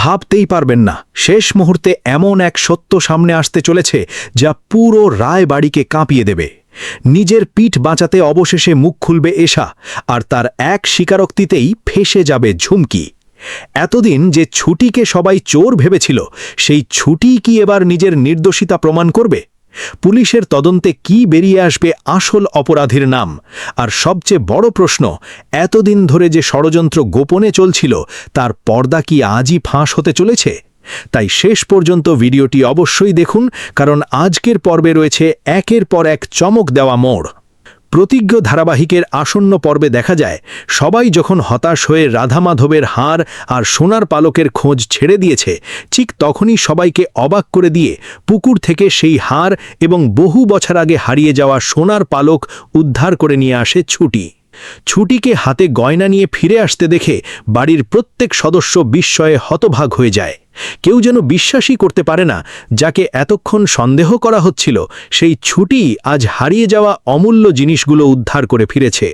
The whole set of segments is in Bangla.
ভাবতেই পারবেন না শেষ মুহূর্তে এমন এক সত্য সামনে আসতে চলেছে যা পুরো রায়বাড়িকে কাঁপিয়ে দেবে। নিজের পিঠ বাঁচাতে অবশেষে মুখ খুলবে এশা, আর তার এক স্বীকারোক্তিতেই ফেঁসে যাবে ঝুমকি। এতদিন যে ছুটিকে সবাই চোর ভেবেছিল, সেই ছুটি কি এবার নিজের নির্দোষিতা প্রমাণ করবে? পুলিশের তদন্তে কি বেরিয়ে আসবে আসল অপরাধীর নাম? আর সবচেয়ে বড় প্রশ্ন, এতদিন ধরে যে ষড়যন্ত্র গোপনে চলছিল তার পর্দা কি আজই ফাঁস হতে চলেছে? তাই শেষ পর্যন্ত ভিডিওটি অবশ্যই দেখুন, কারণ আজকের পর্বে রয়েছে একের পর এক চমক দেওয়া মোড়। প্রতিজ্ঞ ধারাবাহিকের আসন্ন পর্বে দেখা যায় সবাই যখন হতাশ হয়ে রাধা মাধবের হার আর সোনার পালকের খোঁজ ছেড়ে দিয়েছে, ঠিক তখনই সবাইকে অবাক করে দিয়ে পুকুর থেকে সেই হার এবং বহু বছর আগে হারিয়ে যাওয়া সোনার পালক উদ্ধার করে নিয়ে আসে ছুটি। ছুটিকে হাতে গয়না নিয়ে ফিরে আসতে দেখে বাড়ির প্রত্যেক সদস্য বিস্ময়ে হতভাগ হয়ে যায়। কেউ যেন বিশ্বাসই করতে পারে না, যাকে এতক্ষণ সন্দেহ করা হচ্ছিল সেই ছুটি আজ হারিয়ে যাওয়া অমূল্য জিনিসগুলো উদ্ধার করে ফিরেছে।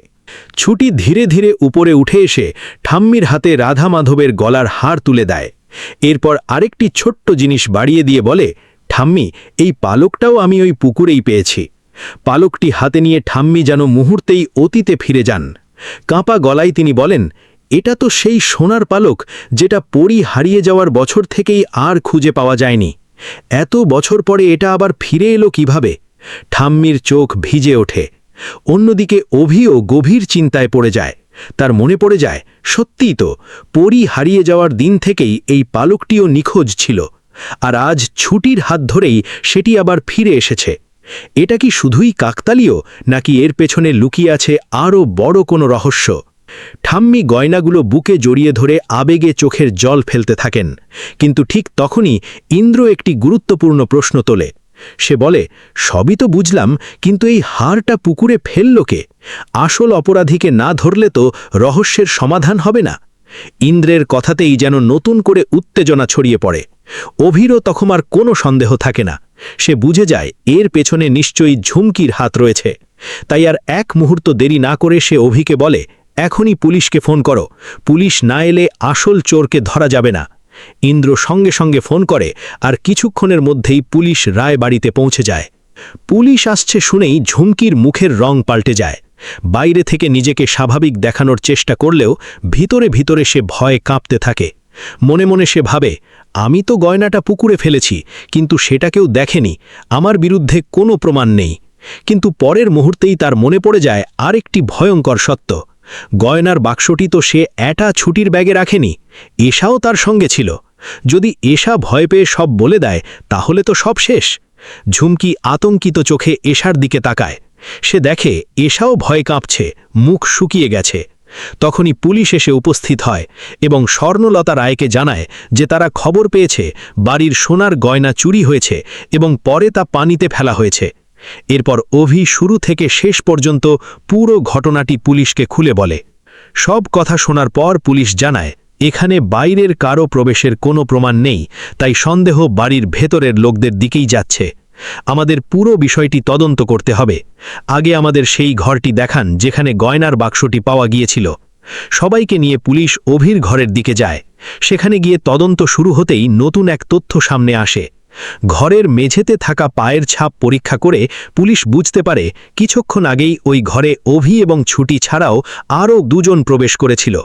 ছুটি ধীরে ধীরে উপরে উঠে এসে ঠাম্মির হাতে রাধা মাধবের গলার হার তুলে দেয়। এরপর আরেকটি ছোট্ট জিনিস বাড়িয়ে দিয়ে বলে, ঠাম্মি, এই পালকটাও আমি ওই পুকুরেই পেয়েছি। পালকটি হাতে নিয়ে ঠাম্মি যেন মুহূর্তেই অতীতে ফিরে যান। কাঁপা গলায় তিনি বলেন, এটা তো সেই সোনার পালক যেটা পরী হারিয়ে যাওয়ার বছর থেকেই আর খুঁজে পাওয়া যায়নি। এত বছর পরে এটা আবার ফিরে এলো কিভাবে? ঠাম্মির চোখ ভিজে ওঠে। অন্যদিকে অভিও গভীর চিন্তায় পড়ে যায়। তার মনে পড়ে যায়, সত্যিই তো পরী হারিয়ে যাওয়ার দিন থেকেই এই পালকটিও নিখোঁজ ছিল, আর আজ ছুটির হাত ধরেই সেটি আবার ফিরে এসেছে। এটা কি শুধুই কাকতালীয়, নাকি এর পেছনে লুকিয়ে আছে আরও বড় কোনো রহস্য? ঠাম্মি গয়নাগুলো বুকে জড়িয়ে ধরে আবেগে চোখের জল ফেলতে থাকেন। কিন্তু ঠিক তখনই ইন্দ্র একটি গুরুত্বপূর্ণ প্রশ্ন তোলে। সে বলে, সবই তো বুঝলাম, কিন্তু এই হারটা পুকুরে ফেলল কে? আসল অপরাধীকে না ধরলে তো রহস্যের সমাধান হবে না। ইন্দ্রের কথাতেই যেন নতুন করে উত্তেজনা ছড়িয়ে পড়ে। অভিরও তখন আর কোনো সন্দেহ থাকে না। সে বুঝে যায় এর পেছনে নিশ্চয়ই ঝুমকির হাত রয়েছে। তাই আর এক মুহূর্ত দেরি না করে সে অভিকে বলে, এখনই পুলিশকে ফোন করো, পুলিশ না এলে আসল চোরকে ধরা যাবে না। ইন্দ্র সঙ্গে সঙ্গে ফোন করে, আর কিছুক্ষণের মধ্যেই পুলিশ রায়বাড়িতে পৌঁছে যায়। পুলিশ আসছে শুনেই ঝুমকির মুখের রং পাল্টে যায়। বাইরে থেকে নিজেকে স্বাভাবিক দেখানোর চেষ্টা করলেও ভিতরে ভিতরে সে ভয়ে কাঁপতে থাকে। মনে মনে সে ভাবে, আমি তো গয়নাটা পুকুরে ফেলেছি, কিন্তু সেটা কেউ দেখেনি, আমার বিরুদ্ধে কোনো প্রমাণ নেই। কিন্তু পরের মুহূর্তেই তার মনে পড়ে যায় আরেকটি ভয়ঙ্কর সত্য। গয়নার বাক্সটি তো সে একা ছুটির ব্যাগে রাখেনি, এশাও তার সঙ্গে ছিল। যদি এশা ভয় পেয়ে সব বলে দেয়, তাহলে তো সব শেষ। ঝুমকি আতঙ্কিত চোখে এশার দিকে তাকায়। সে দেখে এশাও ভয় কাঁপছে, মুখ শুকিয়ে গেছে। তখনই পুলিশ এসে উপস্থিত হয় এবং স্বর্ণলতা রায়কে জানায় যে তারা খবর পেয়েছে বাড়ির সোনার গয়না চুরি হয়েছে এবং পরে তা পানিতে ফেলা হয়েছে। এরপর অভি শুরু থেকে শেষ পর্যন্ত পুরো ঘটনাটি পুলিশকে খুলে বলে। সব কথা শোনার পর পুলিশ জানায়, এখানে বাইরের কারো প্রবেশের কোনো প্রমাণ নেই, তাই সন্দেহ বাড়ির ভেতরের লোকদের দিকেই যাচ্ছে। আমাদের পুরো বিষয়টি তদন্ত করতে হবে। আগে আমাদের সেই ঘরটি দেখান যেখানে গয়নার বাক্সটি পাওয়া গিয়েছিল। সবাইকে নিয়ে পুলিশ অভির ঘরের দিকে যায়। সেখানে গিয়ে তদন্ত শুরু হতেই নতুন এক তথ্য সামনে আসে। ঘরের মেঝেতে থাকা পায়ের ছাপ পরীক্ষা করে পুলিশ বুঝতে পারে কিছুক্ষণ আগেই ওই ঘরে অভি এবং ছুটি ছাড়াও আরও দুজন প্রবেশ করেছিল।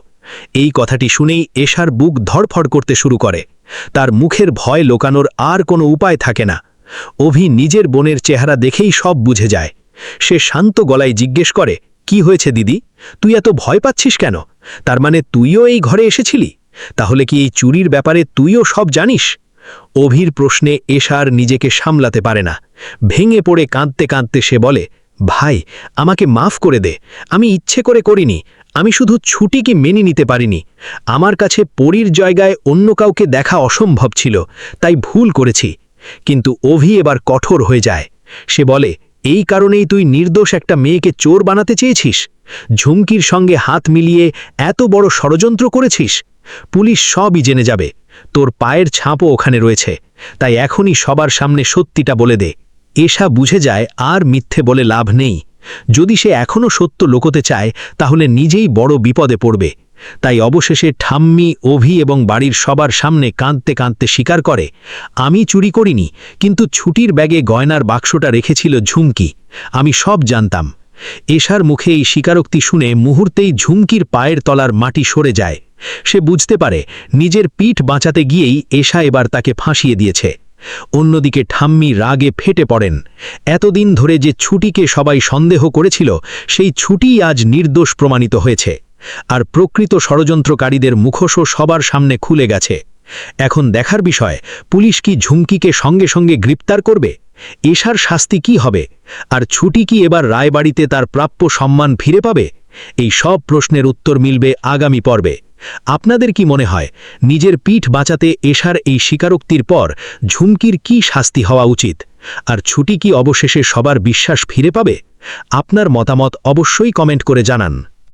এই কথাটি শুনেই এশার বুক ধড়ফড় করতে শুরু করে। তার মুখের ভয় লোকানোর আর কোনো উপায় থাকে না। অভি নিজের বোনের চেহারা দেখেই সব বুঝে যায়। সে শান্ত গলায় জিজ্ঞেস করে, কি হয়েছে দিদি, তুই এত ভয় পাচ্ছিস কেন? তার মানে তুইও এই ঘরে এসেছিলি? তাহলে কি এই চুরির ব্যাপারে তুইও সব জানিস? অভির প্রশ্নে এশার নিজেকে সামলাতে পারে না। ভেঙে পড়ে কাঁদতে কাঁদতে সে বলে, ভাই, আমাকে মাফ করে দে, আমি ইচ্ছে করে করিনি, আমি শুধু ছুটিকে মেনে নিতে পারিনি। আমার কাছে পরীর জায়গায় অন্য কাউকে দেখা অসম্ভব ছিল, তাই ভুল করেছি। কিন্তু অভি এবার কঠোর হয়ে যায়। সে বলে, এই কারণেই তুই নির্দোষ একটা মেয়েকে চোর বানাতে চেয়েছিস? ঝুমকির সঙ্গে হাত মিলিয়ে এত বড় ষড়যন্ত্র করেছিস? পুলিশ সবই জেনে যাবে। তোর পায়ের ছাপও ওখানে রয়েছে, তাই এখনই সবার সামনে সত্যিটা বলে দে। এশা বুঝে যায় আর মিথ্যে বলে লাভ নেই। যদি সে এখনও সত্য লুকোতে চায়, তাহলে নিজেই বড় বিপদে পড়বে। তাই অবশেষে ঠাম্মি, অভি এবং বাড়ির সবার সামনে কাঁদতে কাঁদতে স্বীকার করে, আমি চুরি করিনি, কিন্তু ছুটির ব্যাগে গয়নার বাক্সটা রেখেছিল ঝুমকি। আমি সব জানতাম। এশার মুখে এই স্বীকারোক্তি শুনে মুহূর্তেই ঝুমকির পায়ের তলার মাটি সরে যায়। সে বুঝতে পারে নিজের পিঠ বাঁচাতে গিয়েই এশা এবার তাকে ফাঁসিয়ে দিয়েছে। অন্যদিকে ঠাম্মি রাগে ফেটে পড়েন। এতদিন ধরে যে ছুটিকে সবাই সন্দেহ করেছিল, সেই ছুটিই আজ নির্দোষ প্রমাণিত হয়েছে। আর প্রকৃত ষড়যন্ত্রকারীদের মুখোশও সবার সামনে খুলে গেছে। এখন দেখার বিষয়, পুলিশ কি ঝুমকিকে সঙ্গে সঙ্গে গ্রেপ্তার করবে? এশার শাস্তি কি হবে? আর ছুটি কি এবার রায়বাড়িতে তার প্রাপ্য সম্মান ফিরে পাবে? এই সব প্রশ্নের উত্তর মিলবে আগামী পর্বে। আপনাদের কি মনে হয়, নিজের পিঠ বাঁচাতে এশার এই স্বীকারোক্তির পর ঝুমকির কি শাস্তি হওয়া উচিত? আর ছুটি কি অবশেষে সবার বিশ্বাস ফিরে পাবে? আপনার মতামত অবশ্যই কমেন্ট করে জানান।